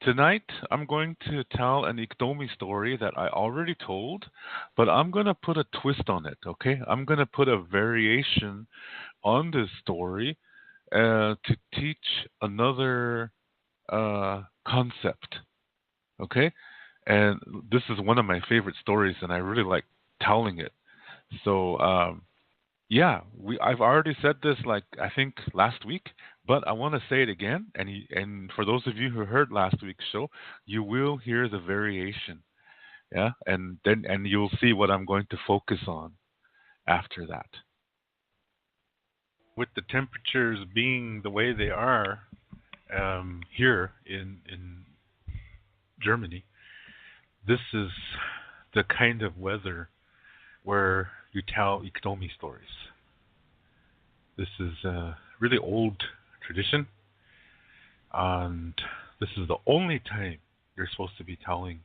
Tonight, I'm going to tell an Iktomi story that I already told, but I'm going to put a twist on it, okay? I'm going to put a variation on this story to teach another concept, okay? And this is one of my favorite stories, and I really like telling it. So, yeah, I've already said this like I think last week, but I want to say it again. And for those of you who heard last week's show, you will hear the variation. Yeah, and you'll see what I'm going to focus on after that. With the temperatures being the way they are here in Germany, this is the kind of weather where you tell Iktomi stories. This is a really old tradition, and this is the only time you're supposed to be telling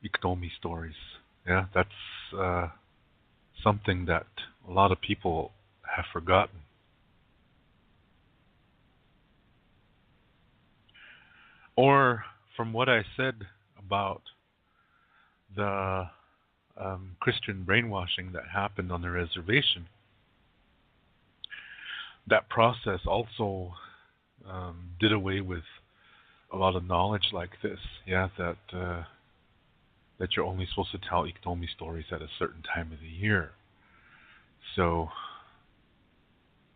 Iktomi stories. Yeah, that's uh, something that a lot of people have forgotten. Or from what I said about the Christian brainwashing that happened on the reservation, that process also did away with a lot of knowledge like this. Yeah, that you're only supposed to tell Iktomi stories at a certain time of the year. So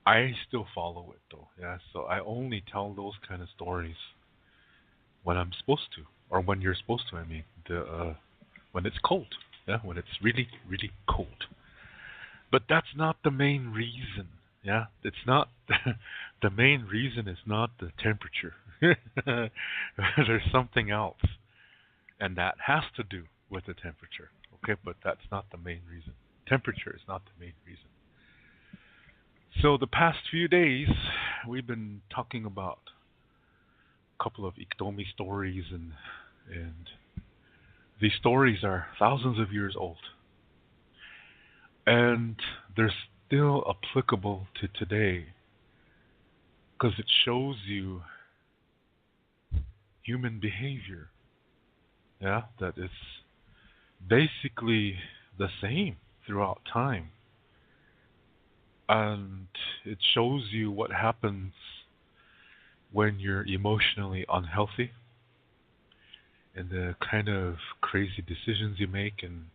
I still follow it though. Yeah, so I only tell those kind of stories when I'm supposed to, or when you're supposed to. I mean, when it's cold. Yeah, when it's really really cold. But that's not the main reason. Yeah, it's not. The main reason is not the temperature. There's something else, and that has to do with the temperature. Okay, but that's not the main reason. Temperature is not the main reason. So the past few days, we've been talking about a couple of Iktomi stories, and these stories are thousands of years old, and they're still applicable to today because it shows you human behavior. Yeah, that is basically the same throughout time. And it shows you what happens when you're emotionally unhealthy and the kind of crazy decisions you make and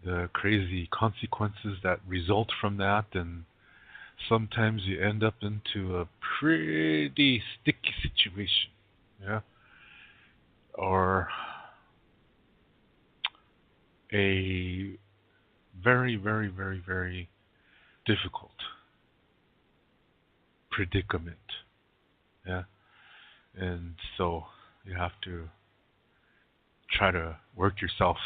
the crazy consequences that result from that. And sometimes you end up into a pretty sticky situation. Yeah. Or a very, very, very, very difficult predicament. Yeah. And so you have to try to work yourself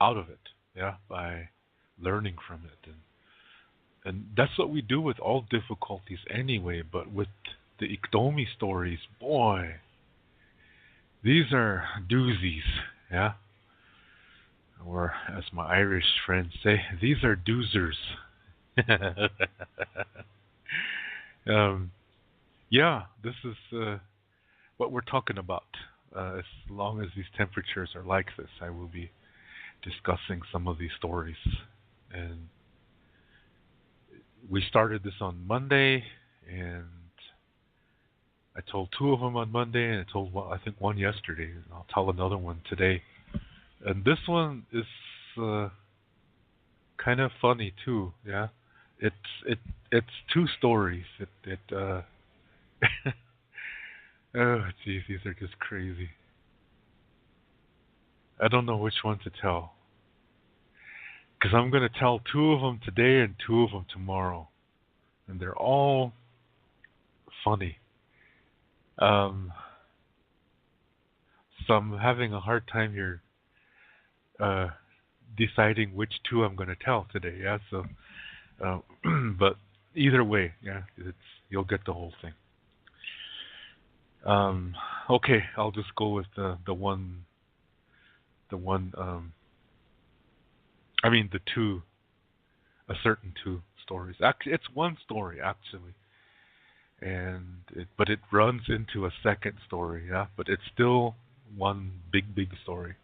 out of it. Yeah. By learning from it. And that's what we do with all difficulties anyway. But with the Iktomi stories, boy, these are doozies. Yeah. Or as my Irish friends say, these are doozers. um, yeah, this is what we're talking about. As long as these temperatures are like this, I will be discussing some of these stories. And we started this on Monday, and I told two of them on Monday, and I told one, I think one yesterday. And I'll tell another one today. And this one is kind of funny too. Yeah, it's it it's two stories. Oh geez, these are just crazy. I don't know which one to tell because I'm gonna tell two of them today and two of them tomorrow, and they're all funny. Um, so I'm having a hard time here uh, deciding which two I'm gonna tell today. Yeah, so uh, but either way, yeah, it's you'll get the whole thing. Um, okay, I'll just go with the one. I mean, the two, a certain two stories. Actually, it's one story actually, but it runs into a second story, yeah. But it's still one big story,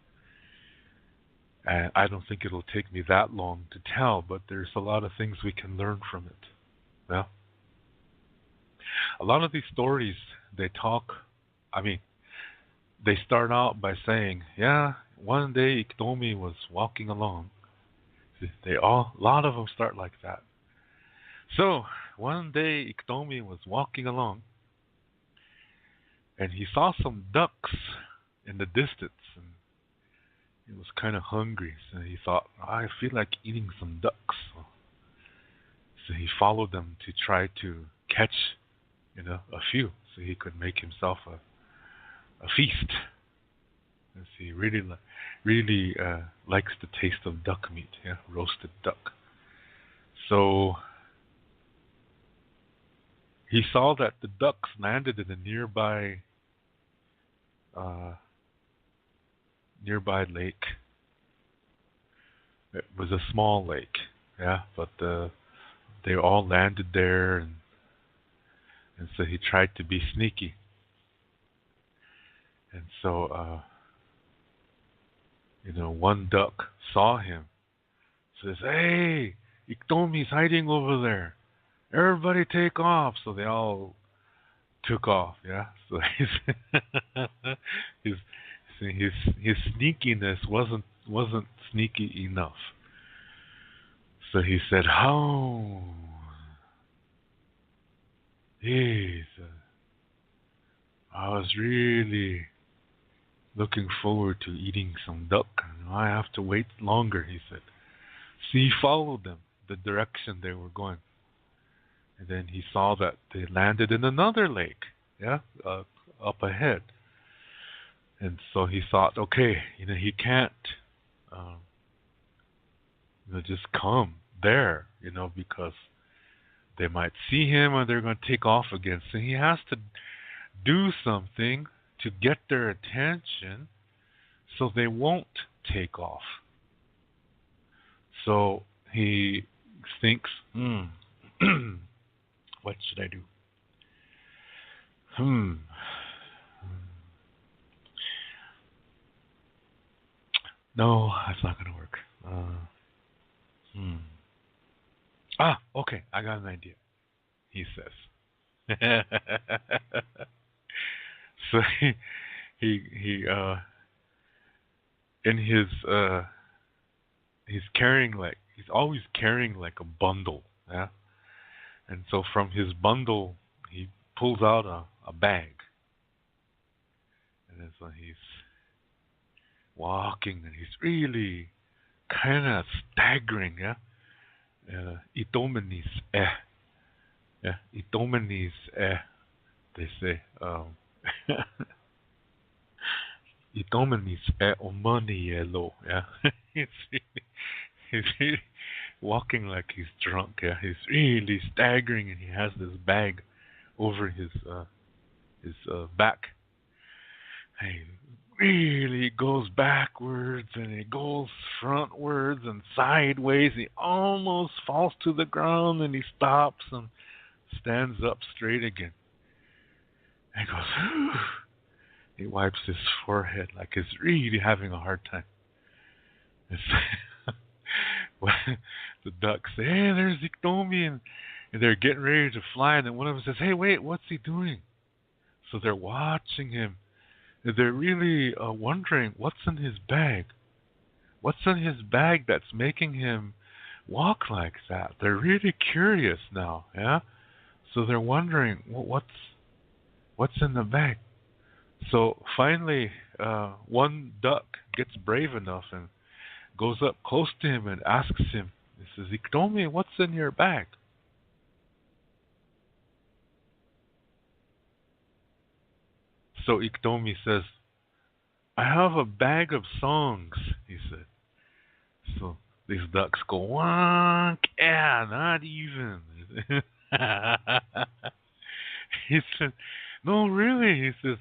and I don't think it'll take me that long to tell. But there's a lot of things we can learn from it. Yeah, a lot of these stories they talk. I mean, they start out by saying, "Yeah, one day Iktomi was walking along." A lot of them start like that. So one day Iktomi was walking along, and he saw some ducks in the distance, and he was kind of hungry. So he thought, I feel like eating some ducks. So he followed them to try to catch, a few, so he could make himself a feast. And so he really likes the taste of duck meat, yeah, roasted duck. So he saw that the ducks landed in a uh, nearby lake. It was a small lake, yeah, but they all landed there, and so he tried to be sneaky, and so one duck saw him, says, "Hey, Iktomi's hiding over there. Everybody take off." So they all took off, yeah. So his his sneakiness wasn't sneaky enough. So he said, "Oh, yes, I was really looking forward to eating some duck. I have to wait longer," he said. So he followed them, the direction they were going. And then he saw that they landed in another lake, yeah, up ahead. And so he thought, okay, he can't, um, just come there, because they might see him and they're going to take off again. So he has to do something to get their attention so they won't take off. So he thinks, what should I do? No, that's not going to work. Hmm. Okay, I got an idea, he says. So he in his he's always carrying like a bundle, yeah. And so from his bundle he pulls out a bag, and so he's walking, and he's really kind of staggering, yeah. Itomenis, yeah, Itomenis, they say. Itomenis, omani yeah. he's he's really walking like he's drunk, yeah. He's really staggering, and he has this bag over his back. He really goes backwards, and he goes frontwards and sideways. He almost falls to the ground, and he stops and stands up straight again. And he goes, Phew. He wipes his forehead like he's really having a hard time. The ducks say, "Hey, there's Iktomi," and they're getting ready to fly, and then one of them says, "Hey, wait, what's he doing?" So they're watching him. They're really wondering what's in his bag. What's in his bag that's making him walk like that? They're really curious now, yeah. So they're wondering, what's in the bag. So finally, one duck gets brave enough and goes up close to him and asks him, he says, "Iktomi, what's in your bag?" So Iktomi says, "I have a bag of songs," he said. So these ducks go, "Wonk, yeah, not even." He said, "No, really." He says,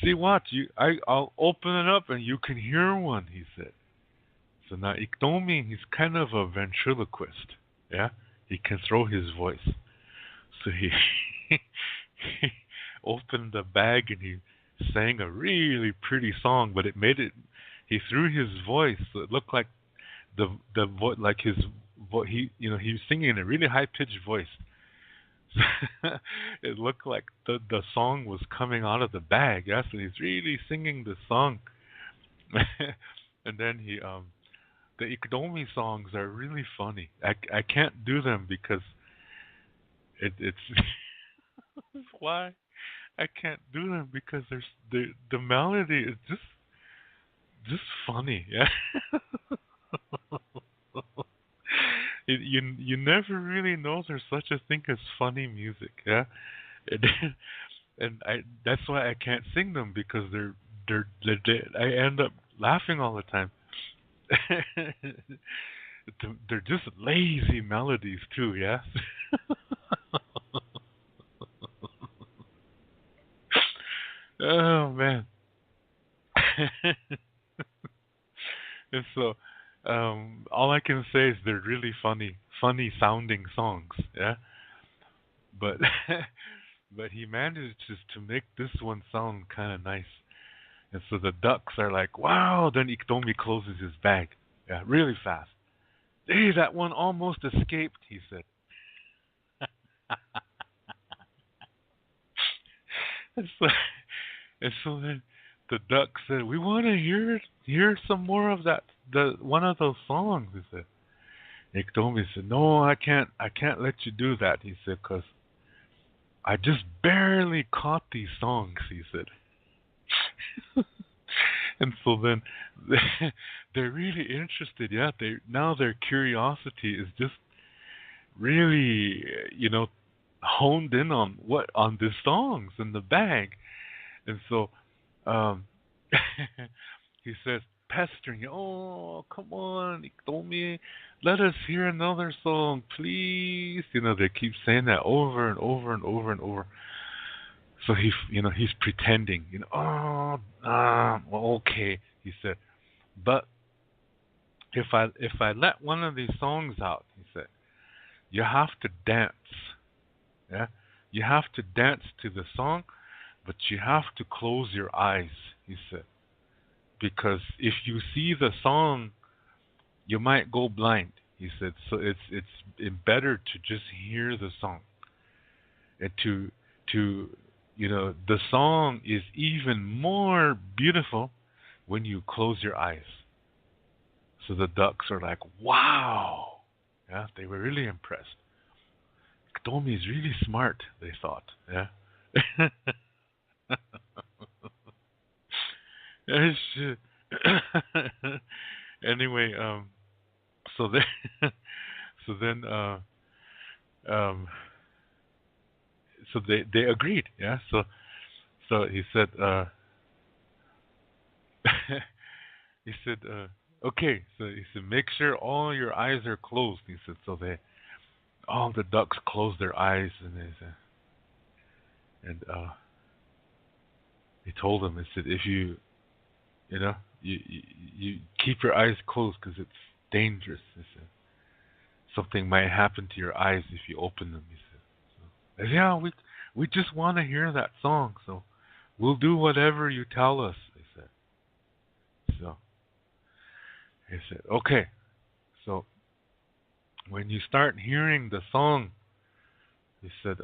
"See, watch, I'll open it up and you can hear one," he said. So now Iktomi, he's kind of a ventriloquist. Yeah? He can throw his voice. So he he opened the bag and he sang a really pretty song, but it made it. He threw his voice. So it looked like like his he was singing in a really high pitched voice. It looked like the song was coming out of the bag. Yes, and he's really singing the song. And then the Iktomi songs are really funny. I can't do them because it's why I can't do them because there's the melody is just funny. Yeah. You never really know there's such a thing as funny music. Yeah. And, and I that's why I can't sing them because I end up laughing all the time. They're just lazy melodies too, yes. Oh man. And so all I can say is they're really funny sounding songs, yeah. But but he manages to make this one sound kind of nice. And so the ducks are like, wow. Then Iktomi closes his bag, yeah, really fast. Hey, that one almost escaped, he said. and so and so then the duck said, we want to hear some more of that the one of those songs. He said. Iktomi said, no, I can't let you do that. He said, because I just barely caught these songs. He said. And so then they're really interested. Yeah, they now their curiosity is just really, honed in on the songs in the bag. And so um, he says, pestering, oh, come on, Iktomi, let us hear another song, please. They keep saying that over and over and over and over. So he's pretending, well, okay, he said, but if I let one of these songs out, he said, you have to dance, yeah, you have to dance to the song, but you have to close your eyes, he said, because if you see the song, you might go blind. He said, so it's better to just hear the song and to the song is even more beautiful when you close your eyes. So the ducks are like, wow. Yeah, they were really impressed. Iktomi is really smart, they thought. Yeah. Shit. Anyway, so then, so then, um, so they agreed. Yeah. So he said, he said, okay. So he said, make sure all your eyes are closed. He said, so all the ducks closed their eyes, and they said, and he told them, he said, if you keep your eyes closed because it's dangerous. He said, something might happen to your eyes if you open them. He said, so, yeah, we just want to hear that song, so we'll do whatever you tell us. He said. So he said, okay. So when you start hearing the song, he said,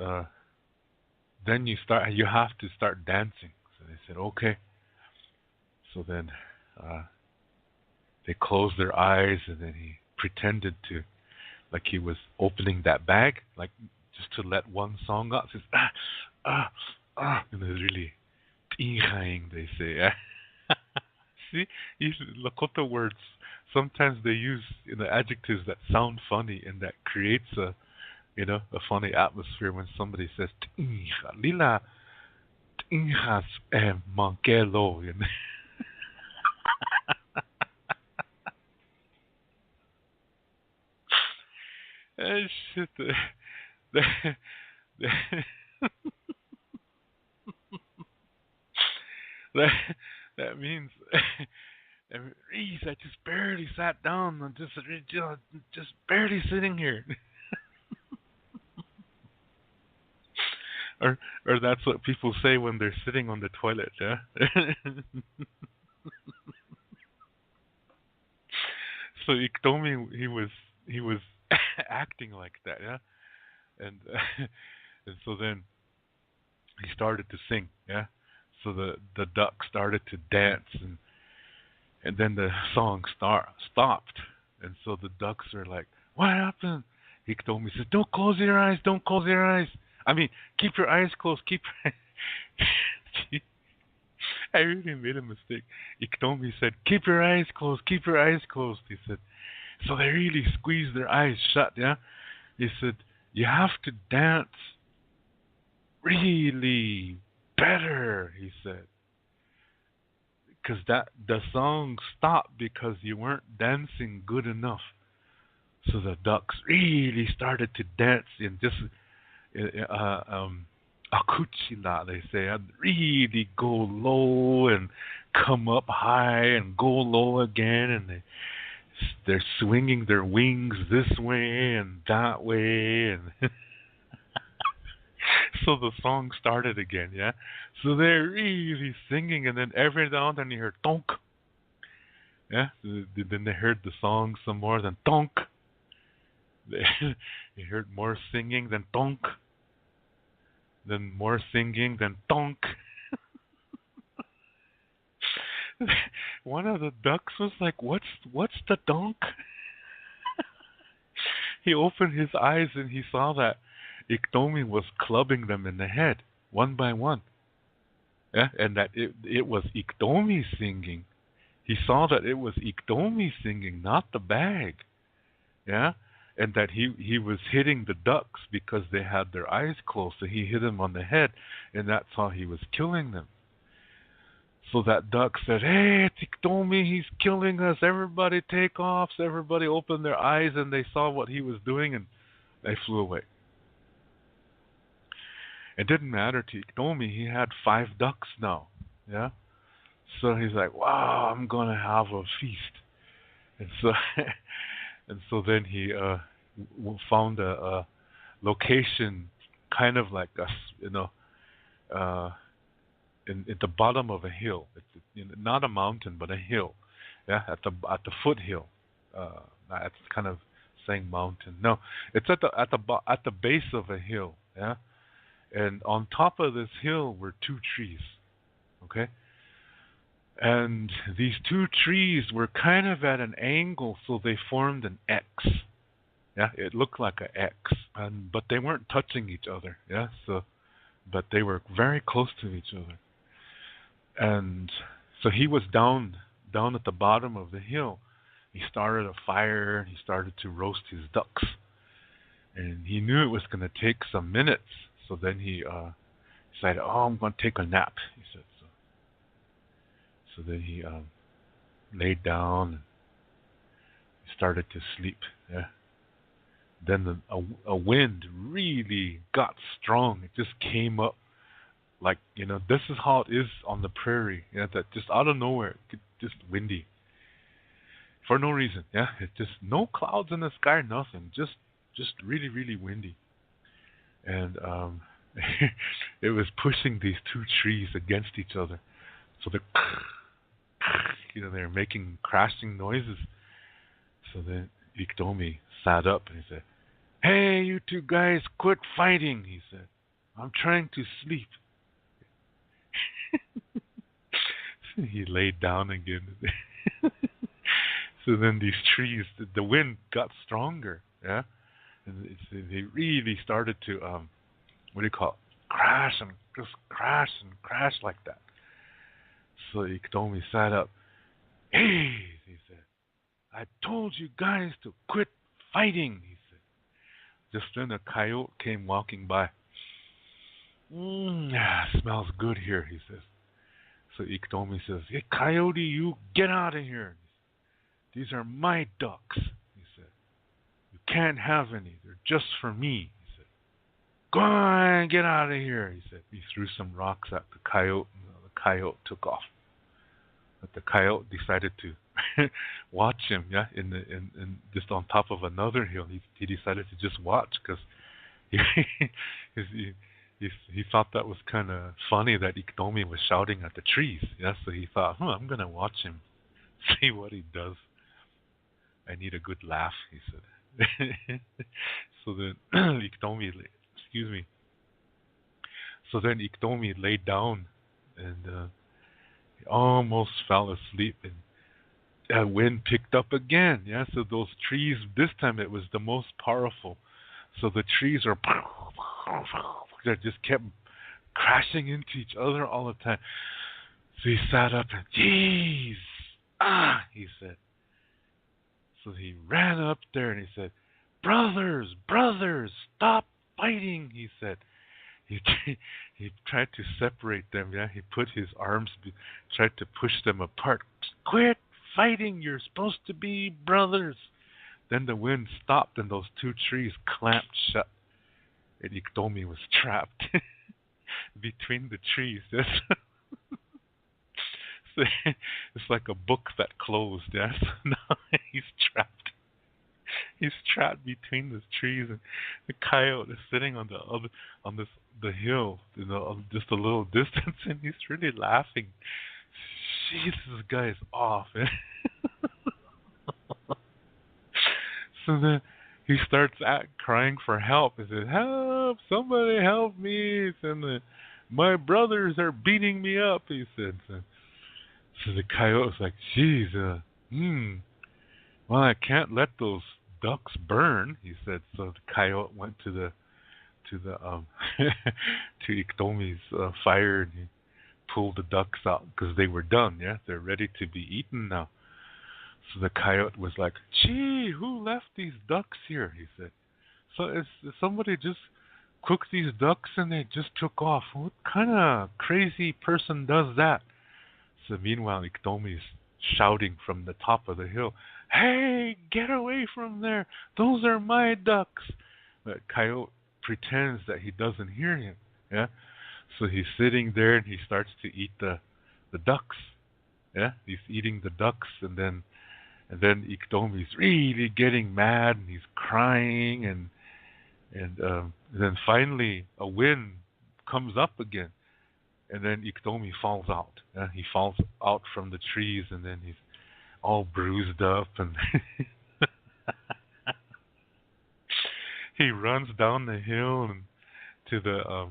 then you have to start dancing. So they said, okay. So then they closed their eyes, and then he pretended to, like he was opening that bag, like just to let one song out. He says, and it's really tinghaing, they say. See, these Lakota words, sometimes they use adjectives that sound funny and that creates a funny atmosphere when somebody says tingha, lila tinghas mankelo. Shit. The, the, that that means Reese, I just barely sat down. I'm just barely sitting here. or or that's what people say when they're sitting on the toilet, yeah. So Iktomi, he was acting like that, yeah, and and so then he started to sing, yeah. So the duck started to dance, and then the song stopped, and so the ducks are like, "What happened?" Iktomi says, "Don't close your eyes, don't close your eyes. I mean, keep your eyes closed, keep." I really made a mistake. Iktomi said, "Keep your eyes closed, keep your eyes closed." He said, so they really squeezed their eyes shut, yeah? He said, "You have to dance really better," he said. Because that the song stopped because you weren't dancing good enough. So the ducks really started to dance and just akuchila, they say, and really go low and come up high and go low again, and they're swinging their wings this way and that way, and so the song started again, yeah. So they're really singing, and then every now and then you hear tonk, yeah. Then they heard the song some more, then tonk. You heard more singing, then tonk, then more singing, then tonk. One of the ducks was like, "What's the donk?" He opened his eyes and he saw that Iktomi was clubbing them in the head one by one. Yeah, and that it was Iktomi singing. He saw that it was Iktomi singing, not the bag. Yeah, and that he was hitting the ducks because they had their eyes closed. So he hit them on the head, and that's how he was killing them. So that duck said, "Hey, it's Iktomi, he's killing us. Everybody take off." So everybody opened their eyes and they saw what he was doing, and they flew away. It didn't matter to Iktomi. He had 5 ducks now. Yeah. So he's like, "Wow, I'm gonna have a feast." And so, and so then he found a location, kind of like us, uh, at the bottom of a hill. It's not a mountain, but a hill. Yeah, at the foothill. That's kind of saying mountain. No, it's at the base of a hill. Yeah, and on top of this hill were 2 trees. Okay, and these 2 trees were kind of at an angle, so they formed an X. Yeah, it looked like an X, and but they weren't touching each other. Yeah, so but they were very close to each other. And so he was down at the bottom of the hill. He started a fire and he started to roast his ducks. And he knew it was going to take some minutes. So then he decided, "Oh, I'm going to take a nap," he said. So then he laid down and started to sleep. Yeah. Then a wind really got strong. It just came up like, this is how it is on the prairie. Yeah, that just out of nowhere, it just windy for no reason. Yeah, it's just no clouds in the sky, nothing. Just really really windy, and it was pushing these 2 trees against each other. So they're making crashing noises. So then Iktomi sat up and he said, "Hey, you 2 guys, quit fighting," he said. "I'm trying to sleep." He laid down again. So then these trees, the wind got stronger, yeah, and they really started to what do you call it? Crash and just crash and crash like that. So Iktomi sat up. "Hey," he said, "I told you guys to quit fighting," he said. Just then a coyote came walking by. Smells good here," he says. So Iktomi says, "Hey, coyote, you get out of here. These are my ducks," he said. "You can't have any. They're just for me," he said. "Go on, get out of here," he said. He threw some rocks at the coyote, and the coyote took off. But the coyote decided to watch him, yeah, in just on top of another hill. He decided to just watch because he, he thought that was kind of funny that Iktomi was shouting at the trees. Yeah, so he thought, I'm gonna watch him, see what he does. I need a good laugh, he said. So then Iktomi, excuse me. So then Iktomi laid down and he almost fell asleep, and that wind picked up again. Yeah, so those trees, this time it was the most powerful. So the trees are that just kept crashing into each other all the time. So he sat up and, "Jeez, he said. So he ran up there and he said, "Brothers, brothers, stop fighting," he said. He he tried to separate them. Yeah, he put his arms, tried to push them apart. "Quit fighting. You're supposed to be brothers." Then the wind stopped and those two trees clamped shut. And Iktomi was trapped between the trees. So it's like a book that closed. Yeah, so now he's trapped. He's trapped between the trees, and the coyote is sitting on the hill, just a little distance, and he's really laughing. Jeez, this guy is off. So then he starts crying for help. He says, "Help! Somebody help me!" And "My brothers are beating me up," he said. So the coyote's like, "Geez, well, I can't let those ducks burn," he said. So the coyote went to the to Iktomi's fire, and he pulled the ducks out because they were done. Yeah, they're ready to be eaten now. So the coyote was like, "Gee, who left these ducks here?" he said. "So somebody just cooked these ducks and they just took off. What kind of crazy person does that?" So meanwhile, Iktomi is shouting from the top of the hill, "Hey, get away from there! Those are my ducks!" But coyote pretends that he doesn't hear him. Yeah, so he's sitting there and he starts to eat the ducks. Yeah, he's eating the ducks, and then Iktomi's really getting mad and he's crying, and then finally a wind comes up again, and then Iktomi falls out. He falls out from the trees, and then he's all bruised up, and he runs down the hill and to the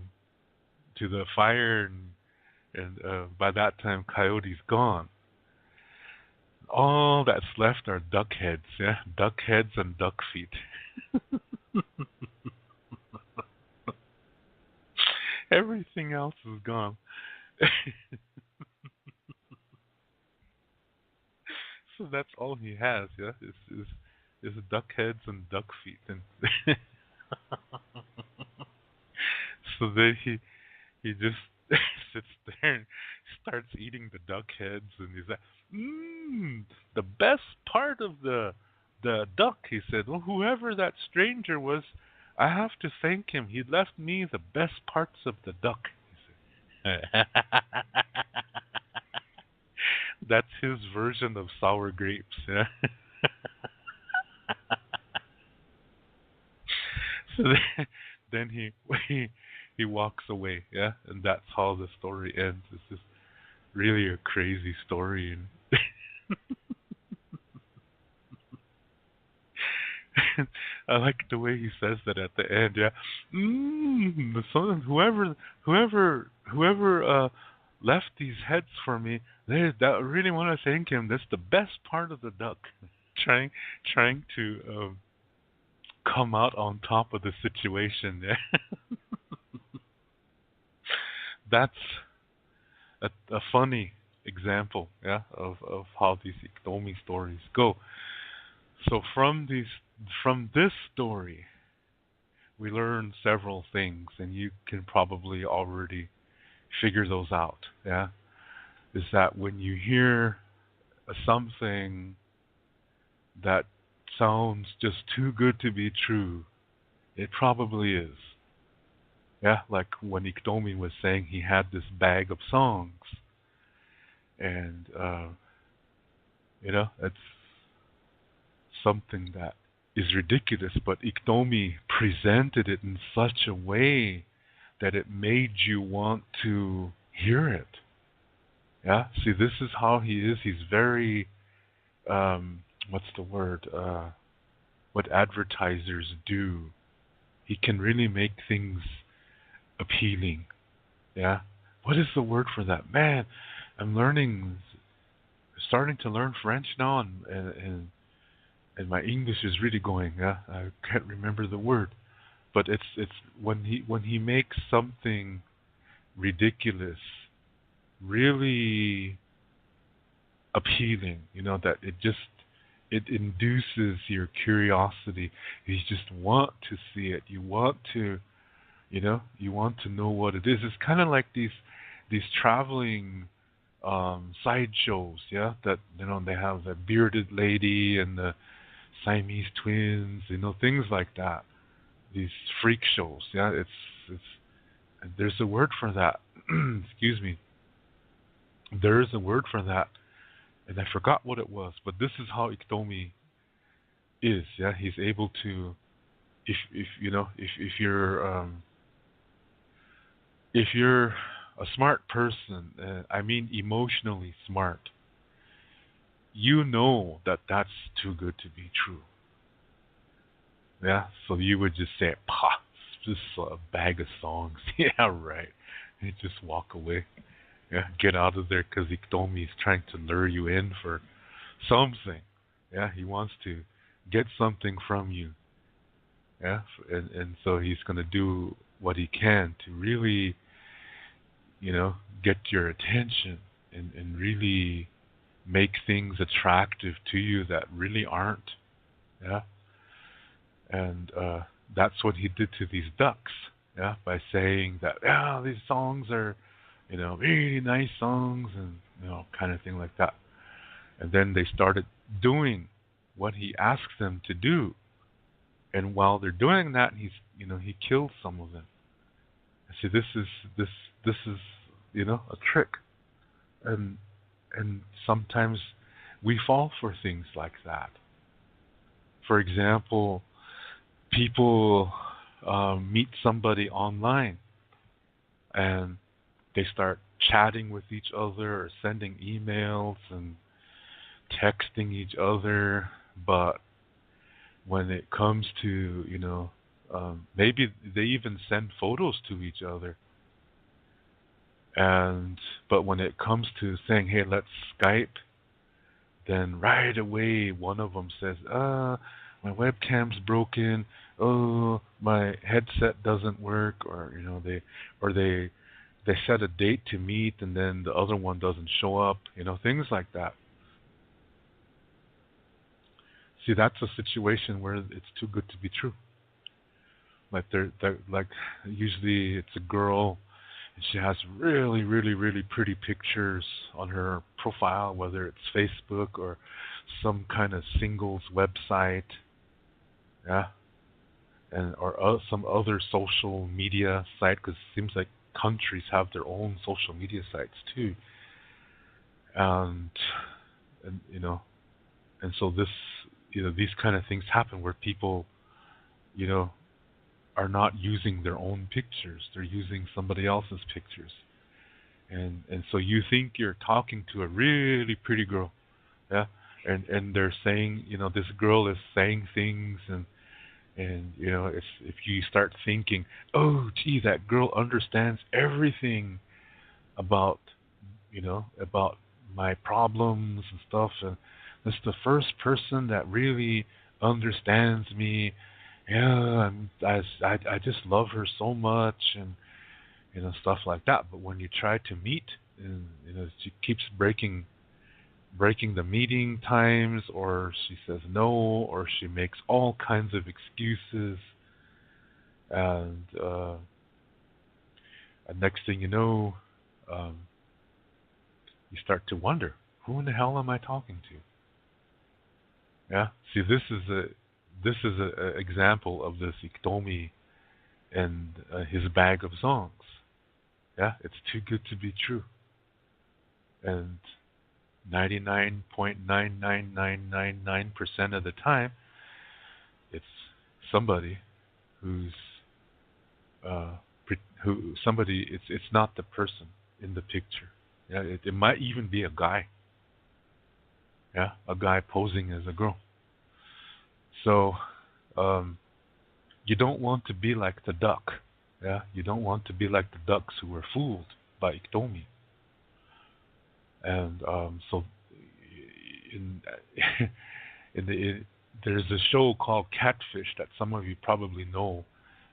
fire, and by that time Coyote's gone. All that's left are duck heads, yeah, duck heads and duck feet. Everything else is gone. So that's all he has, yeah, is duck heads and duck feet, and so then he just sits there and starts eating the duck heads, and he's like, the best part of the duck," he said. "Well, whoever that stranger was, I have to thank him. He left me the best parts of the duck," he said. That's his version of sour grapes, yeah. So then he walks away, yeah, and that's how the story ends. It's just really a crazy story, and I like the way he says that at the end. Yeah, whoever left these heads for me, I really want to thank him. That's the best part of the duck. Trying to come out on top of the situation. Yeah, that's a funny example. Yeah, of how these Iktomi stories go. So from this story, we learn several things, and you can probably already figure those out. Yeah, is that when you hear something that sounds just too good to be true, it probably is. Yeah, like when Iktomi was saying he had this bag of songs, and it's something that is ridiculous, but Iktomi presented it in such a way that it made you want to hear it. Yeah. See, this is how he is. He's very what's the word? What advertisers do. He can really make things appealing. Yeah. What is the word for that? Man, I'm starting to learn French now, and my English is really going. Yeah, I can't remember the word, but it's when he makes something ridiculous, really appealing. That it induces your curiosity. You just want to see it. You want to you want to know what it is. It's kind of like these traveling sideshows, yeah. That they have the bearded lady and the Siamese twins, things like that. These freak shows, yeah. It's there's a word for that. Excuse me. There is a word for that, and I forgot what it was. But this is how Iktomi is, yeah. He's able to, if you're a smart person, I mean emotionally smart, that that's too good to be true. Yeah, so you would just say, "Pah, it's just a bag of songs." Yeah, right. And just walk away. Yeah, get out of there because Iktomi is trying to lure you in for something. Yeah, he wants to get something from you. Yeah, and so he's going to do what he can to really, get your attention and really make things attractive to you that really aren't. Yeah, and that's what he did to these ducks. Yeah, by saying that these songs are, really nice songs and kind of thing like that. And then they started doing what he asked them to do. And while they're doing that, he kills some of them. See, this is a trick, and sometimes we fall for things like that. For example, people meet somebody online and they start chatting with each other or sending emails and texting each other, but when it comes to maybe they even send photos to each other, but when it comes to saying, hey, let's Skype, then right away one of them says, my webcam's broken, oh, my headset doesn't work, or they set a date to meet and then the other one doesn't show up, things like that. See, that's a situation where it's too good to be true. Like usually it's a girl and she has really, really, really pretty pictures on her profile, whether it's Facebook or some kind of singles website, yeah, or some other social media site, because it seems like countries have their own social media sites too, and and so these kind of things happen where people, are not using their own pictures. They're using somebody else's pictures. And so you think you're talking to a really pretty girl, yeah? And they're saying, this girl is saying things, and if you start thinking, oh, gee, that girl understands everything about, about my problems and stuff, and that's the first person that really understands me. Yeah, I just love her so much, and stuff like that. But when you try to meet, and she keeps breaking the meeting times, or she says no, or she makes all kinds of excuses, and next thing you know, you start to wonder, who in the hell am I talking to? Yeah. See, this is a example of this Iktomi and his bag of songs. Yeah, it's too good to be true. And 99.99999% of the time, it's somebody who's who somebody. It's not the person in the picture. Yeah, it might even be a guy. Yeah, a guy posing as a girl. So you don't want to be like the duck. Yeah, you don't want to be like the ducks who were fooled by Iktomi. And so in there's a show called Catfish that some of you probably know.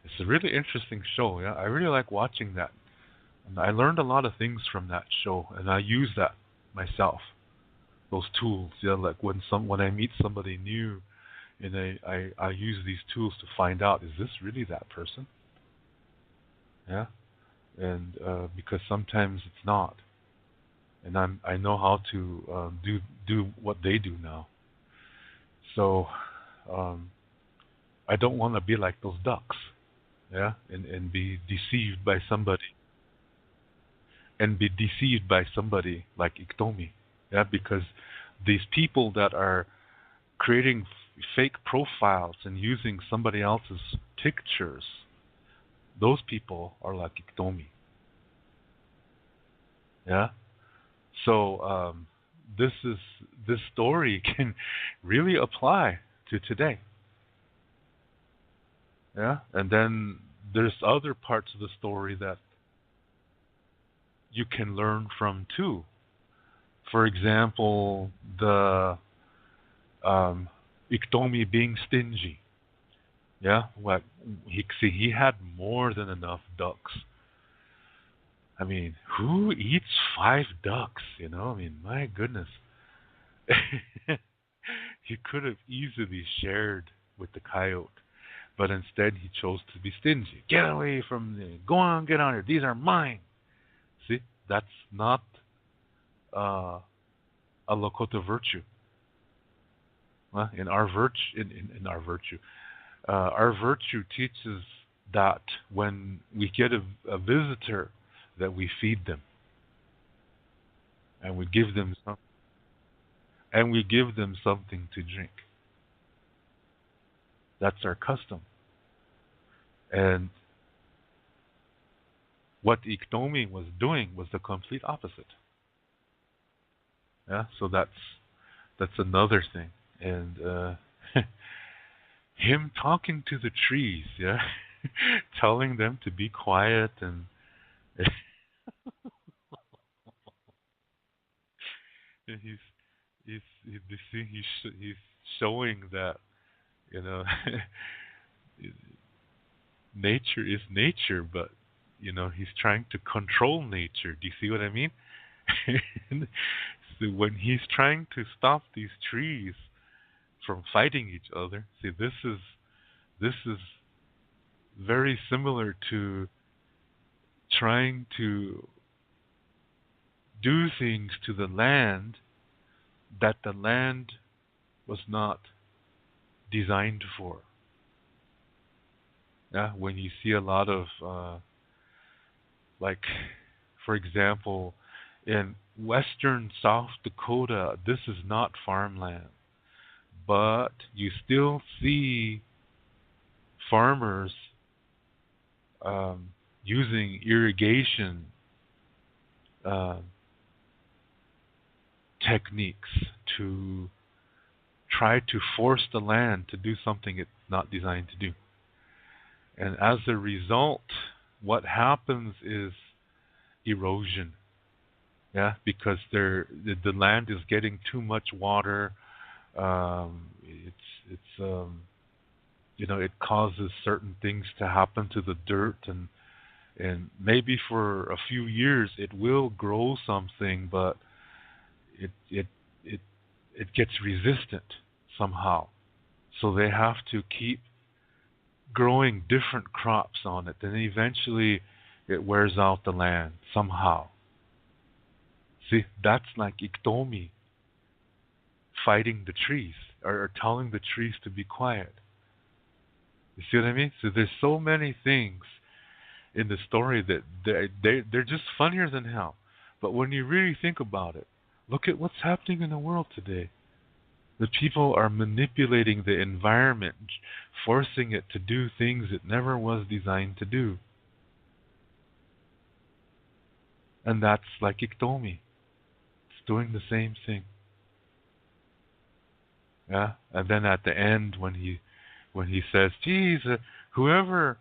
It's a really interesting show. Yeah, I really like watching that. And I learned a lot of things from that show, and I use that myself. Those tools, yeah, like when I meet somebody new, and I use these tools to find out, is this really that person? Yeah, and because sometimes it's not, and I know how to do what they do now. So I don't want to be like those ducks, yeah, and be deceived by somebody, like Iktomi, yeah, because these people that are creating fake profiles and using somebody else's pictures, those people are like Iktomi, yeah. So this story can really apply to today, yeah. And then there's other parts of the story that you can learn from too. For example, the Iktomi being stingy. Yeah, what he had more than enough ducks. I mean, who eats 5 ducks? I mean, my goodness. He could have easily shared with the coyote, but instead he chose to be stingy. Get away from me! Go on, get on here. These are mine. See, that's not uh, a Lakota virtue. In our virtue, our virtue teaches that when we get a visitor, that we feed them and we give them something to drink. That's our custom. And what Iktomi was doing was the complete opposite. Yeah, so that's another thing. And him talking to the trees, yeah, telling them to be quiet, and he's showing that you know nature is nature, but he's trying to control nature. Do you see what I mean? So when he's trying to stop these trees from fighting each other, see, this is very similar to trying to do things to the land that the land was not designed for. Yeah, when you see a lot of like, for example, in western South Dakota, this is not farmland, but you still see farmers using irrigation uh, techniques to try to force the land to do something it's not designed to do. And as a result, what happens is erosion. Yeah, because the land is getting too much water. It causes certain things to happen to the dirt, and maybe for a few years it will grow something, but it it it it gets resistant somehow. So they have to keep growing different crops on it, and eventually it wears out the land somehow. See, that's like Iktomi fighting the trees, or telling the trees to be quiet. You see what I mean? So there's so many things in the story that they're just funnier than hell. But when you really think about it, look at what's happening in the world today. The people are manipulating the environment, forcing it to do things it never was designed to do. And that's like Iktomi. It's doing the same thing. Yeah. And then at the end, when he says, "Geez, whoever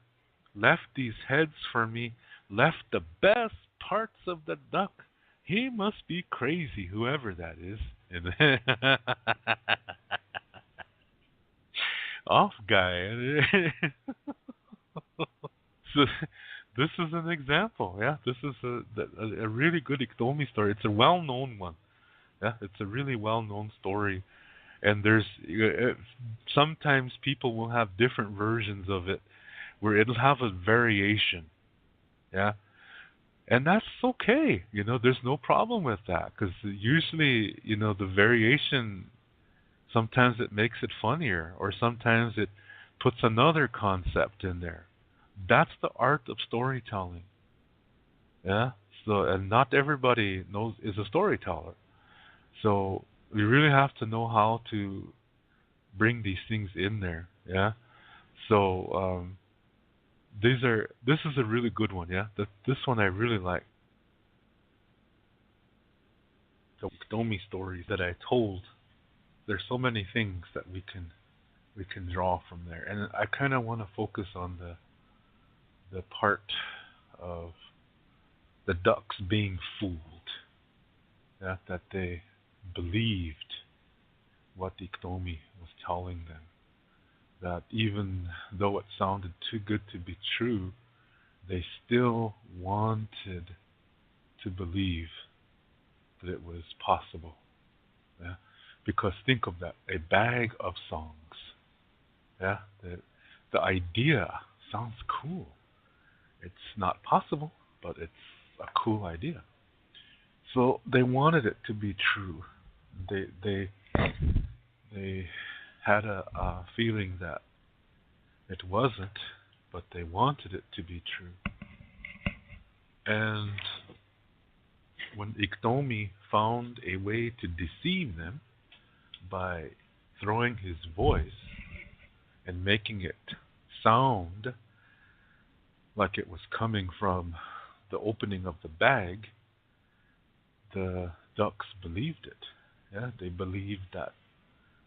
left these heads for me left the best parts of the duck. He must be crazy, whoever that is." And then off guy. So this is an example. Yeah, this is a really good Iktomi story. It's a well-known one. Yeah, it's a really well-known story, and there's sometimes people will have different versions of it where it'll have a variation. Yeah, and that's okay. There's no problem with that because usually, the variation sometimes it makes it funnier, or sometimes it puts another concept in there. That's the art of storytelling. Yeah. So, and not everybody knows is a storyteller. So we really have to know how to bring these things in there. Yeah. So this is a really good one. Yeah. This one I really like. The Iktomi stories that I told. There's so many things that we can draw from there, and I kind of want to focus on the part of the ducks being fooled. Yeah, that they believed what Iktomi was telling them. That even though it sounded too good to be true, they still wanted to believe that it was possible. Yeah? Because think of that, a bag of songs. Yeah, the idea sounds cool. It's not possible, but it's a cool idea. So they wanted it to be true. They had a feeling that it wasn't, but they wanted it to be true. And when Iktomi found a way to deceive them by throwing his voice and making it sound like it was coming from the opening of the bag, the ducks believed it. Yeah, they believed that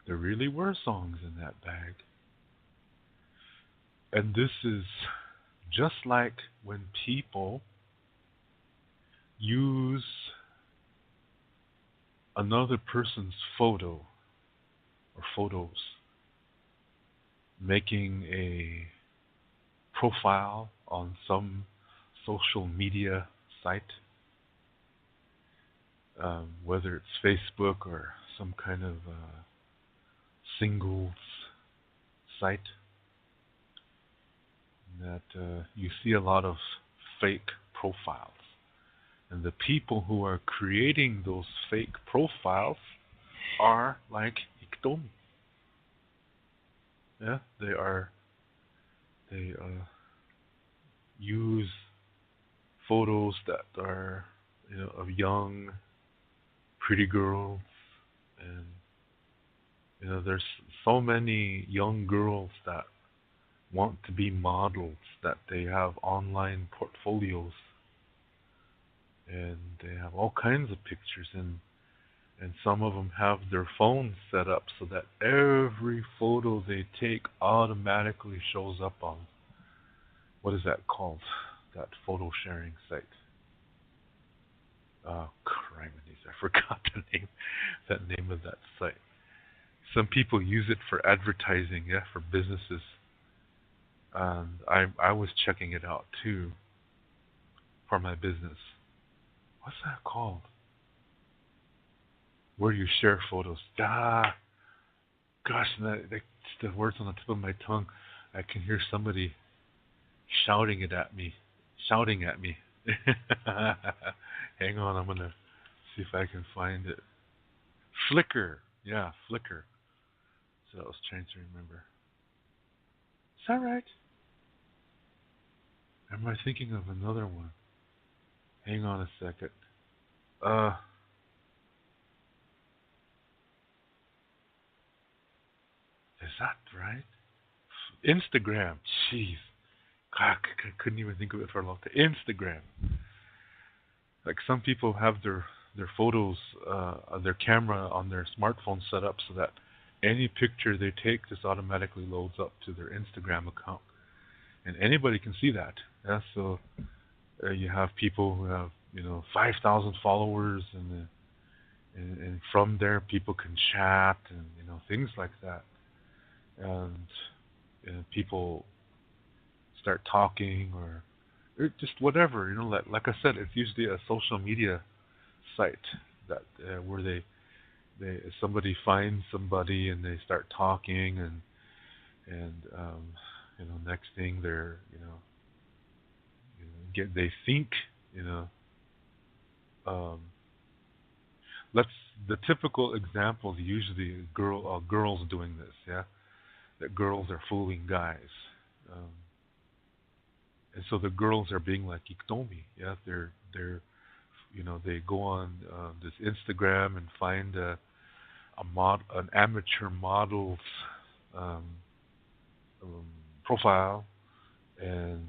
there really were songs in that bag. And this is just like when people use another person's photo or photos, making a profile on some social media site, whether it's Facebook or some kind of singles site, that you see a lot of fake profiles. And the people who are creating those fake profiles are like Iktomi. Yeah, they use photos that are of young pretty girls, and there's so many young girls that want to be models, that they have online portfolios, and they have all kinds of pictures, and some of them have their phones set up so that every photo they take automatically shows up on, what is that called, that photo sharing site. Oh, criminies, I forgot that name of that site. Some people use it for advertising, yeah, for businesses. And I was checking it out too for my business. What's that called? Where you share photos. Gosh, the words on the tip of my tongue. I can hear somebody shouting it at me, shouting at me. Hang on, I'm gonna see if I can find it. Flickr, yeah, Flickr. So I was trying to remember. Is that right? Am I thinking of another one? Hang on a second. Uh, is that right? Instagram. Jeez. God, I couldn't even think of it for a long time. Instagram. Like some people have their photos, their camera on their smartphone set up so that any picture they take just automatically loads up to their Instagram account, and anybody can see that. Yeah, so you have people who have 5,000 followers, and from there people can chat and things like that, and people start talking or just whatever. Like I said, it's usually a social media site that where somebody finds somebody and they start talking, and next thing they're get they think you know um, let's the typical example is usually girls doing this, yeah, that girls are fooling guys, um, and so the girls are being like Iktomi, yeah, they're they go on this Instagram and find an amateur model's um, um, profile, and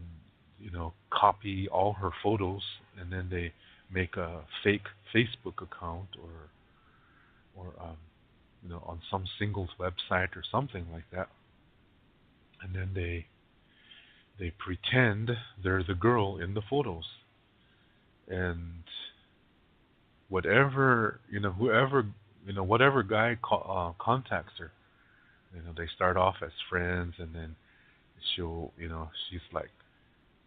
copy all her photos, and then they make a fake Facebook account, or on some singles website or something like that, and then they pretend they're the girl in the photos, and whatever whoever whatever guy contacts her, they start off as friends, and then she's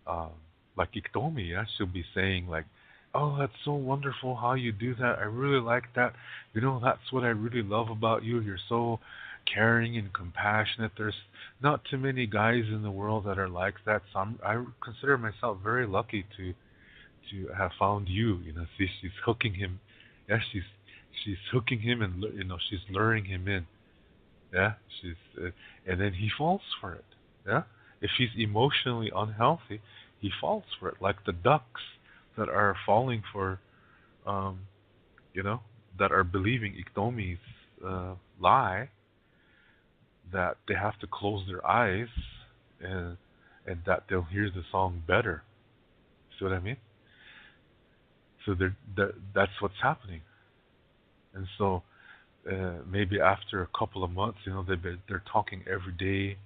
um, like Iktomi, yeah, she'll be saying like, "Oh, that's so wonderful how you do that. I really like that. That's what I really love about you. You're so caring and compassionate. There's not too many guys in the world that are like that. So I consider myself very lucky to have found you." See, she's hooking him. Yeah, she's hooking him, and she's luring him in. Yeah, and then he falls for it. Yeah, if he's emotionally unhealthy, he falls for it, like the ducks that are falling for, um, you know, that are believing Iktomi's lie that they have to close their eyes, and that they'll hear the song better. See what I mean? So that's what's happening, and so maybe after a couple of months, they're talking every day,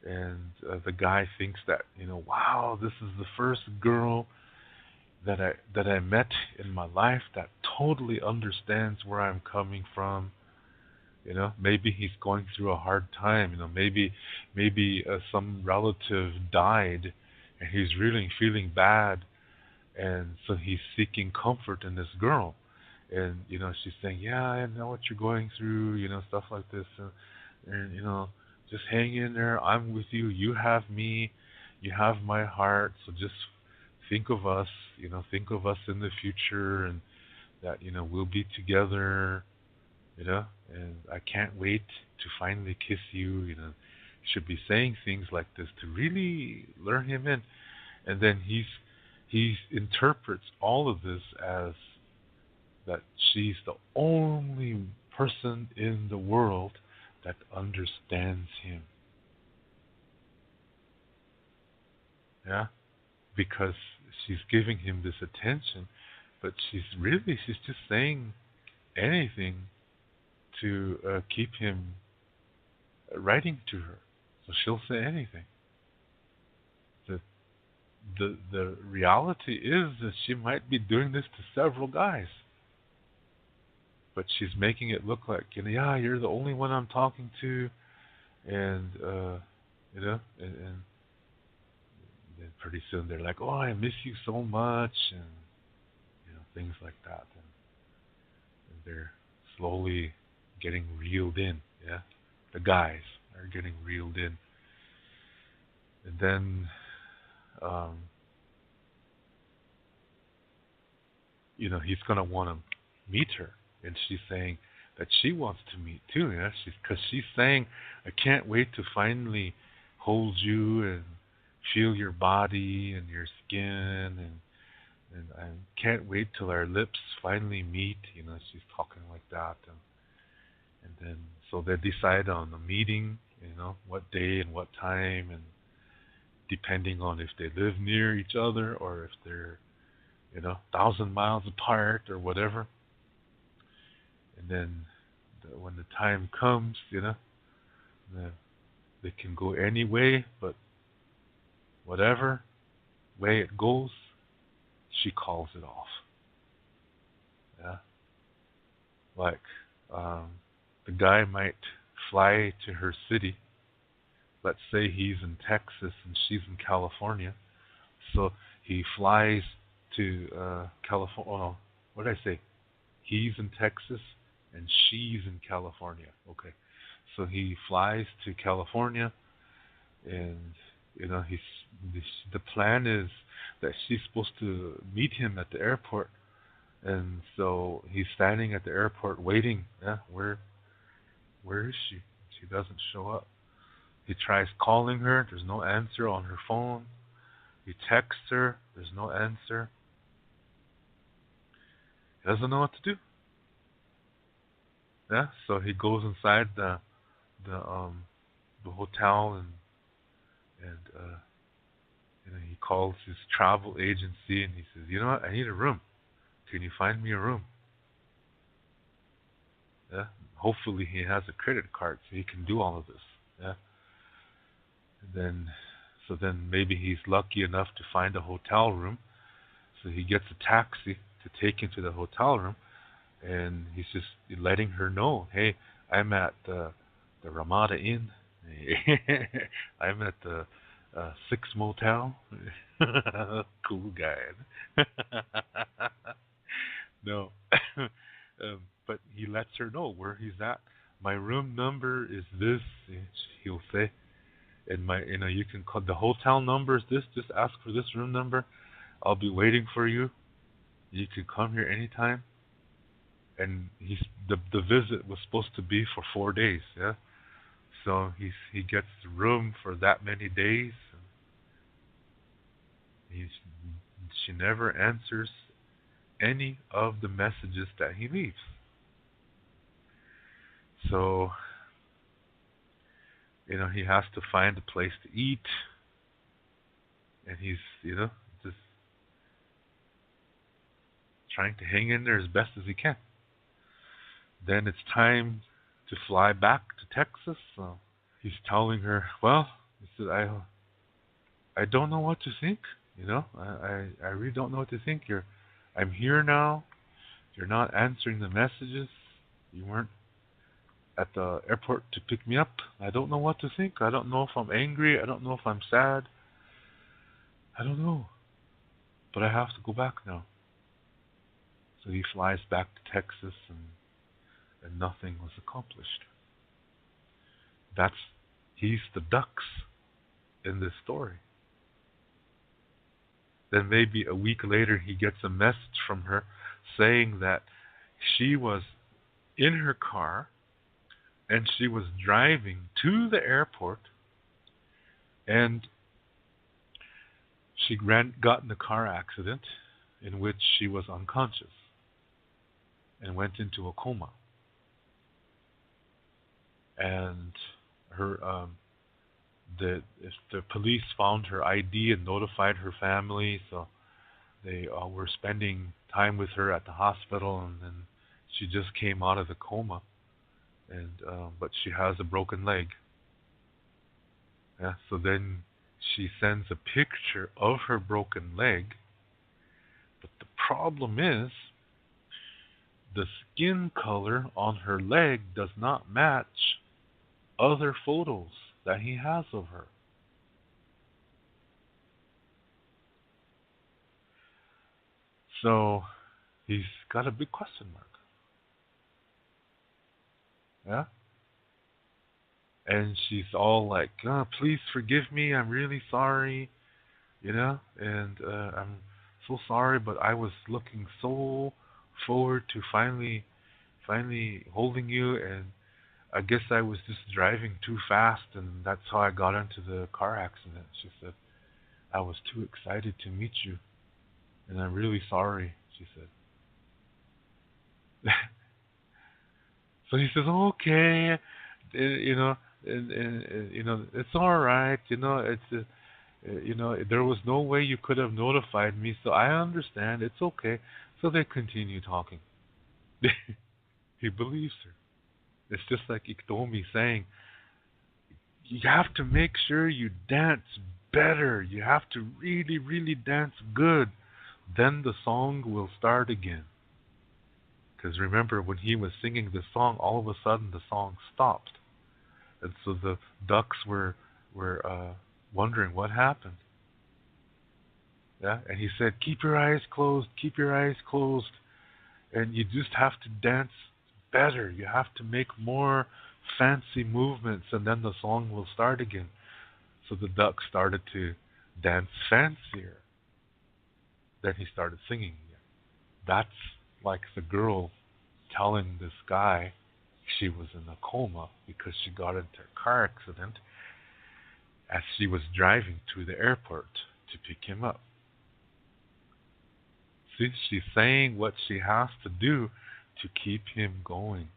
and the guy thinks that wow, this is the first girl that I met in my life that totally understands where I'm coming from. Maybe he's going through a hard time. Maybe some relative died, and he's really feeling bad, and so he's seeking comfort in this girl. And she's saying, "Yeah, I know what you're going through," stuff like this, and just hang in there. I'm with you. You have me. You have my heart. So just think of us. Think of us in the future, and that we'll be together. And I can't wait to finally kiss you. Should be saying things like this to really lure him in, and then he interprets all of this as that she's the only person in the world that understands him. Yeah, because she's giving him this attention, but she's just saying anything to keep him writing to her. So she'll say anything. The the reality is that she might be doing this to several guys, but she's making it look like yeah, you're the only one I'm talking to, and and then pretty soon they're like, oh, I miss you so much, and things like that, and they're slowly getting reeled in. Yeah, the guys are getting reeled in, and then um, he's gonna want to meet her, and she's saying that she wants to meet too. Yeah, she's saying, I can't wait to finally hold you and feel your body and your skin, and I can't wait till our lips finally meet. She's talking like that, and then so they decide on the meeting. What day and what time, and depending on if they live near each other or if they're 1,000 miles apart or whatever. And then when the time comes, the, they can go any way, but whatever way it goes, she calls it off. Yeah, like um, the guy might fly to her city. Let's say he's in Texas and she's in California. So he flies to California. Oh no, what did I say? He's in Texas and she's in California. Okay, so he flies to California, and he's the plan is that she's supposed to meet him at the airport, and so he's standing at the airport waiting. Yeah, where is she? She doesn't show up. He tries calling her. There's no answer on her phone. He texts her. There's no answer. He doesn't know what to do. Yeah, so he goes inside the hotel, and he calls his travel agency and he says, you know what, I need a room. Can you find me a room? Yeah. Hopefully he has a credit card so he can do all of this. Yeah. And then maybe he's lucky enough to find a hotel room. So he gets a taxi to take him to the hotel room, and he's just letting her know, hey, I'm at the Ramada Inn. I'm at the Six Motel. Cool guy. No. But he lets her know where he's at. My room number is this, he'll say. And you can call the hotel number is this. Just ask for this room number. I'll be waiting for you. You can come here anytime. And the visit was supposed to be for 4 days. Yeah. So he gets the room for that many days. She never answers any of the messages that he leaves. So, he has to find a place to eat, and he's, just trying to hang in there as best as he can. Then it's time to fly back to Texas. So he's telling her, well, he said, I don't know what to think. I really don't know what to think. I'm here now. You're not answering the messages. You weren't at the airport to pick me up. I don't know what to think. I don't know if I'm angry. I don't know if I'm sad. I don't know. But I have to go back now. So he flies back to Texas, and nothing was accomplished. He's the ducks in this story. Then maybe a week later he gets a message from her saying that she was in her car and she was driving to the airport, and she got in a car accident in which she was unconscious and went into a coma. And the police found her ID and notified her family, so they were spending time with her at the hospital, and then she just came out of the coma, and but she has a broken leg. Yeah, so then she sends a picture of her broken leg, but the problem is the skin color on her leg does not match other photos that he has of her. So he's got a big question mark. Yeah? And she's all like, oh, please forgive me, I'm really sorry, and I'm so sorry, but I was looking so forward to finally holding you, and I guess I was just driving too fast, and that's how I got into the car accident. She said, I was too excited to meet you, and I'm really sorry, she said. So he says, okay, and it's all right, it's There was no way you could have notified me, so I understand. It's okay. So they continue talking. He believes her. It's just like Iktomi saying, you have to make sure you dance better. You have to really, really dance good. Then the song will start again. Because remember, when he was singing the song, all of a sudden the song stopped. And so the ducks were wondering what happened. Yeah, and he said, keep your eyes closed, keep your eyes closed, and you just have to dance better. You have to make more fancy movements, and then the song will start again. So the duck started to dance fancier. Then he started singing again. That's like the girl telling this guy she was in a coma because she got into a car accident as she was driving to the airport to pick him up. See, she's saying what she has to do to keep him going,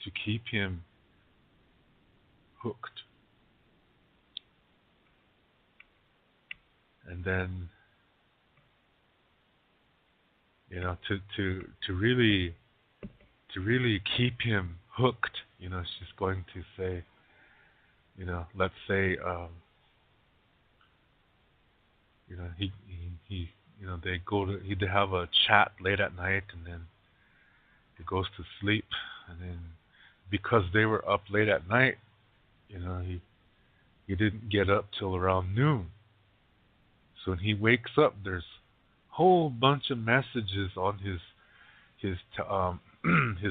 to keep him hooked. And then, to really keep him hooked, she's going to say, let's say, he they have a chat late at night, and then he goes to sleep, and then because they were up late at night, he didn't get up till around noon. So when he wakes up, there's a whole bunch of messages on his his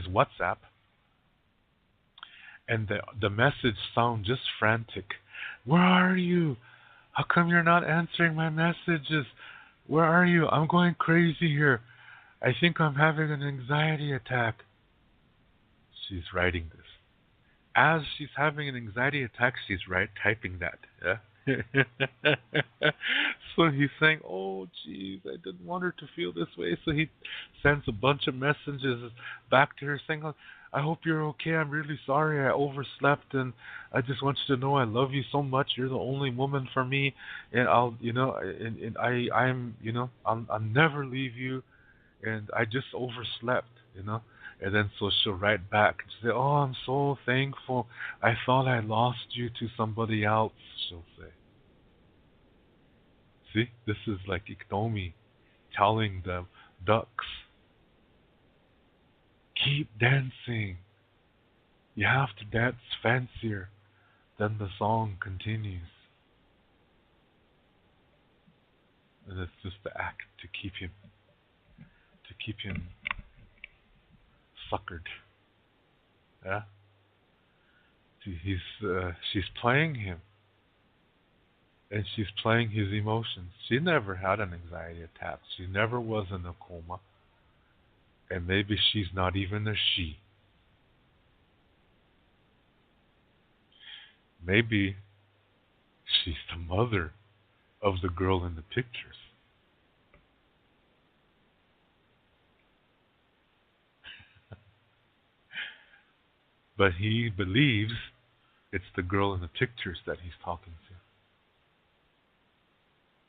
WhatsApp, and the message sound just frantic. Where are you? How come you're not answering my messages? Where are you? I'm going crazy here. I think I'm having an anxiety attack. She's writing this. As she's having an anxiety attack, she's typing that. Yeah. So he's saying, "Oh, geez, I didn't want her to feel this way." So he sends a bunch of messages back to her saying, "Oh, I hope you're okay. I'm really sorry. I overslept, and I just want you to know I love you so much. You're the only woman for me, and I'll never leave you. And I just overslept. And then so she'll write back and say, "Oh, I'm so thankful. I thought I lost you to somebody else," she'll say. See, this is like Iktomi telling the ducks, keep dancing. You have to dance fancier. Then the song continues. And it's just the act to keep him suckered. Yeah? She's playing him. And she's playing his emotions. She never had an anxiety attack. She never was in a coma. And maybe she's not even a she. Maybe she's the mother of the girl in the pictures. But he believes it's the girl in the pictures that he's talking to.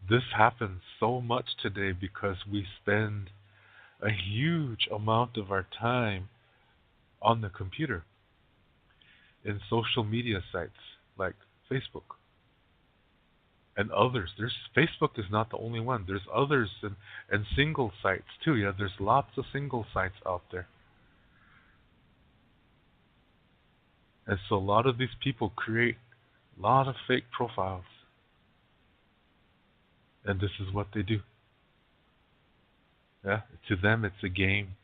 This happens so much today because we spend a huge amount of our time on the computer in social media sites like Facebook and others. Facebook is not the only one. There's others and single sites too. Yeah, there's lots of single sites out there. And so a lot of these people create a lot of fake profiles. And this is what they do. Yeah, to them it's a game.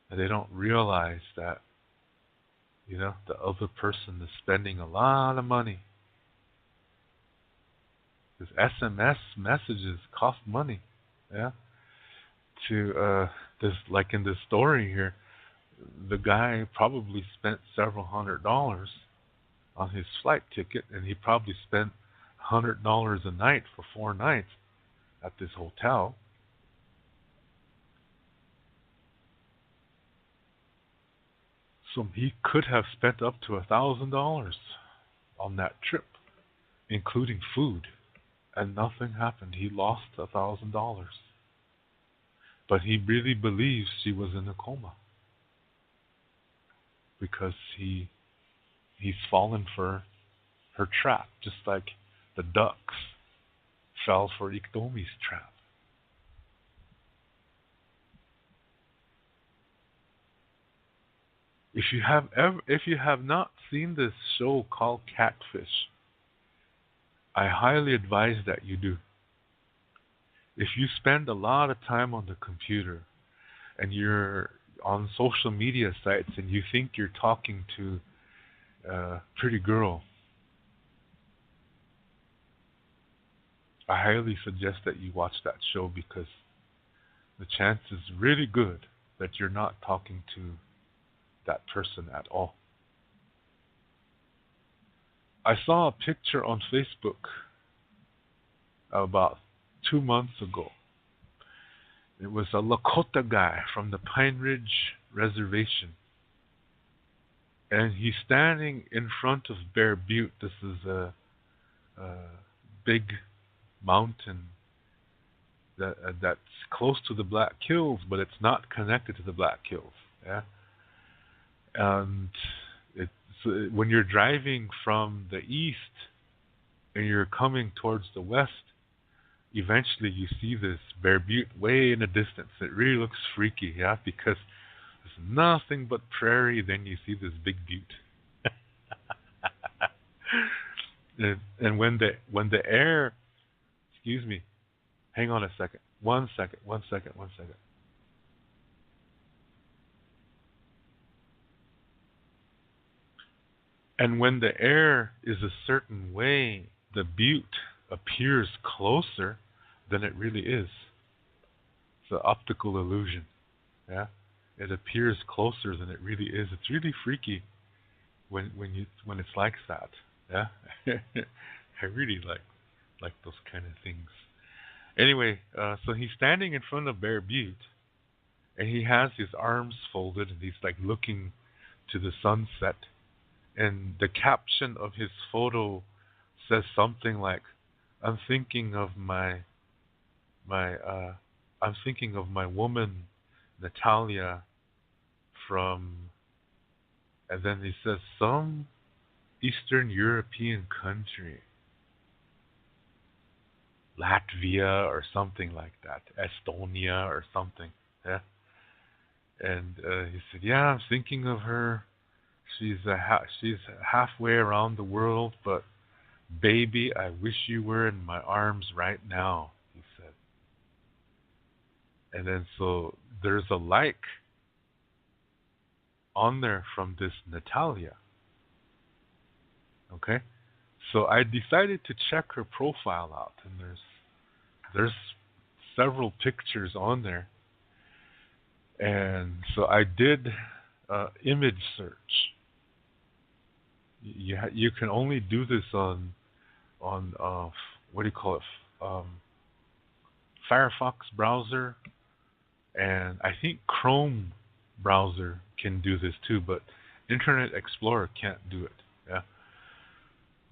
And they don't realize that, the other person is spending a lot of money. Because SMS messages cost money. Yeah. This, like in this story here, the guy probably spent several $100s on his flight ticket, and he probably spent $100 a night for 4 nights at this hotel. So he could have spent up to $1,000 on that trip. including food, and nothing happened. He lost $1,000, but he really believes she was in a coma because he's fallen for her trap, just like the ducks fell for Iktomi's trap. If you have not seen this show called Catfish, I highly advise that you do. If you spend a lot of time on the computer and you're on social media sites and you think you're talking to a pretty girl, I highly suggest that you watch that show because the chance is really good that you're not talking to that person at all. I saw a picture on Facebook about 2 months ago. It was a Lakota guy from the Pine Ridge Reservation. And he's standing in front of Bear Butte. This is a big mountain that's close to the Black Hills, but it's not connected to the Black Hills. Yeah, and when you're driving from the east and you're coming towards the west, eventually you see this Bear Butte way in the distance. It really looks freaky, yeah, because there's nothing but prairie. Then you see this big butte, and when the air, excuse me, hang on a second, one second. And when the air is a certain way, the butte appears closer than it really is. It's an optical illusion. Yeah, it appears closer than it really is. It's really freaky when it's like that. Yeah, I really like those kind of things. Anyway, so he's standing in front of Bear Butte, and he has his arms folded, and he's like looking to the sunset. And the caption of his photo says something like, "I'm thinking of I'm thinking of my woman, Natalia, from," and then he says some Eastern European country, Latvia or something like that, Estonia or something. Yeah, and he said, "Yeah, I'm thinking of her. She's halfway around the world, but baby, I wish you were in my arms right now," he said. And then so there's a like on there from this Natalia. Okay? So I decided to check her profile out, and there's several pictures on there. And so I did image search. You can only do this on what do you call it? Firefox browser, and I think Chrome browser can do this too, but Internet Explorer can't do it. Yeah,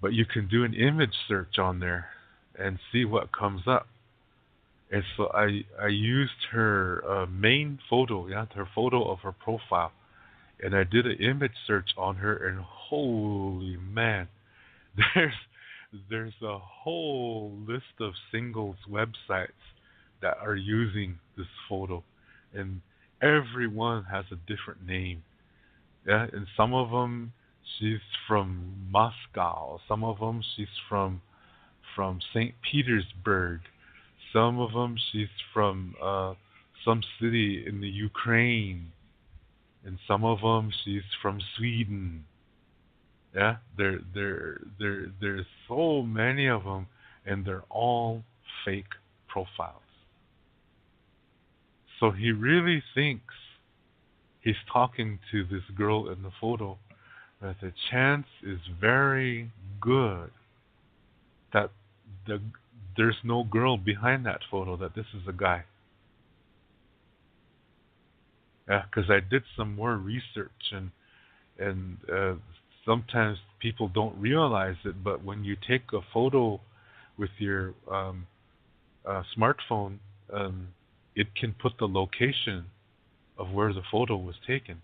but you can do an image search on there and see what comes up. And so I used her main photo, yeah, her photo of her profile, and I did an image search on her, and holy man, there's a whole list of singles websites that are using this photo, and everyone has a different name. Yeah, and some of them she's from Moscow, some of them she's from St. Petersburg, some of them she's from some city in the Ukraine, and some of them she's from Sweden. Yeah, there's so many of them, and they're all fake profiles. So he really thinks he's talking to this girl in the photo, but the chance is very good that there's no girl behind that photo, that this is a guy. Yeah, because I did some more research, and sometimes people don't realize it, but when you take a photo with your smartphone, it can put the location of where the photo was taken,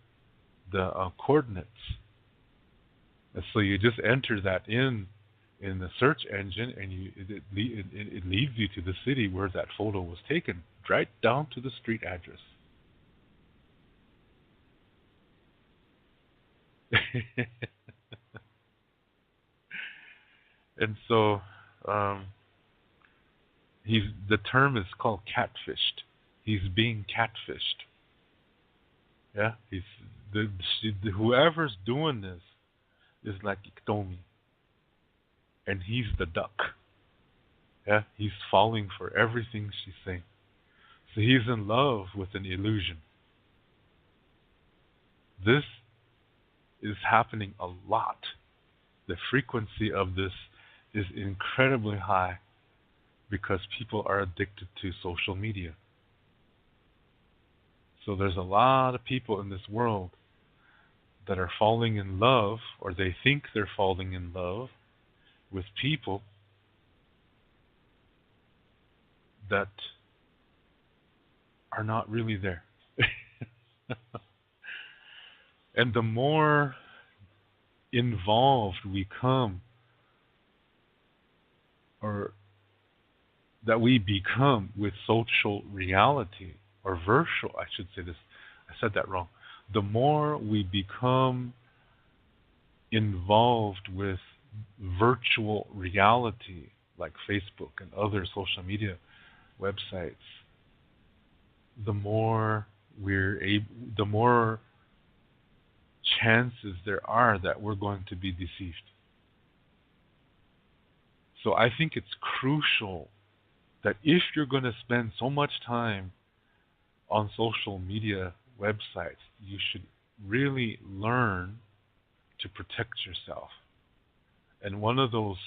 the coordinates. And so you just enter that in the search engine, and it leads you to the city where that photo was taken, right down to the street address. And so um, the term is called catfished. He's being catfished. Yeah, whoever's doing this is like Iktomi, and he's the duck. Yeah, he's falling for everything she's saying. So he's in love with an illusion. This is happening a lot. The frequency of this is incredibly high because people are addicted to social media. So there's a lot of people in this world that are falling in love, or they think they're falling in love with people that are not really there. And the more involved we come, or that we become with social reality, or virtual, I should say this, I said that wrong. The more we become involved with virtual reality, like Facebook and other social media websites, the more the more chances there are that we're going to be deceived. So I think it's crucial that if you're going to spend so much time on social media websites, you should really learn to protect yourself. And one of those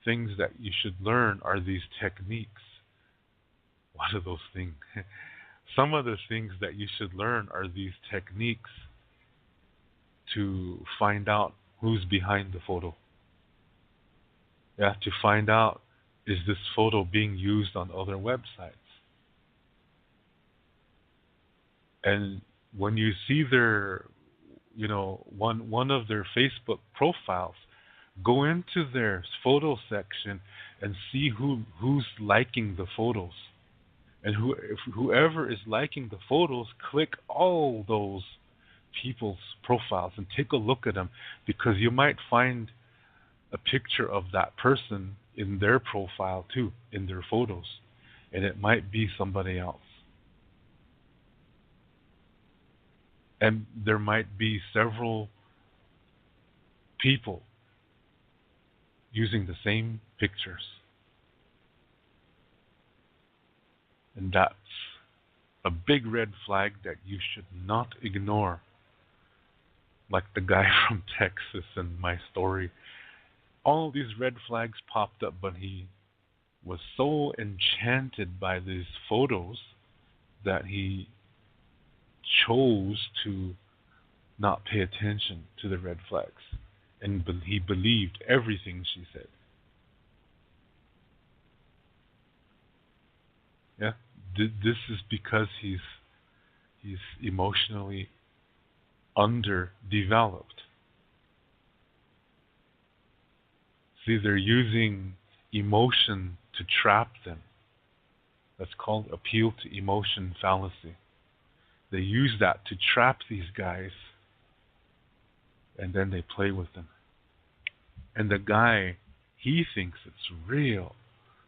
things that you should learn are these techniques. What are those things? Some of the things that you should learn are these techniques to find out who's behind the photo. Yeah, to find out, is this photo being used on other websites? And when you see their, one of their Facebook profiles, go into their photo section and see who's liking the photos. And whoever is liking the photos, click all those people's profiles and take a look at them, because you might find a picture of that person in their profile too, in their photos, and it might be somebody else. And there might be several people using the same pictures. And that's a big red flag that you should not ignore. Like the guy from Texas in my story. All these red flags popped up, but he was so enchanted by these photos that he chose to not pay attention to the red flags. And he believed everything she said. Yeah, this is because he's emotionally underdeveloped. See, they're using emotion to trap them. That's called appeal to emotion fallacy. They use that to trap these guys, and then they play with them. And the guy, he thinks it's real.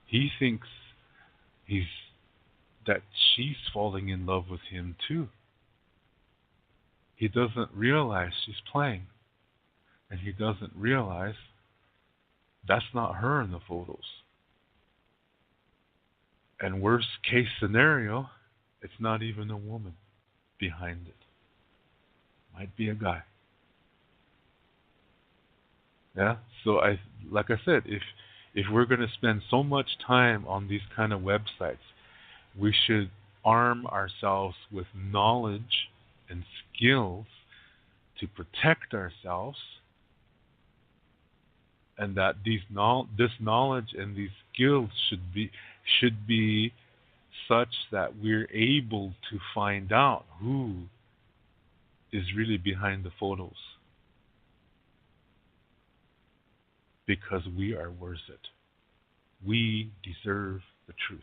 He thinks that she's falling in love with him too. He doesn't realize she's playing. And he doesn't realize that's not her in the photos. And worst case scenario, it's not even a woman behind it. Might be a guy. Yeah? So like I said, if we're going to spend so much time on these kind of websites, we should arm ourselves with knowledge and skills to protect ourselves and that this knowledge and these skills should be such that we're able to find out who is really behind the photos, because we are worth it. We deserve the truth.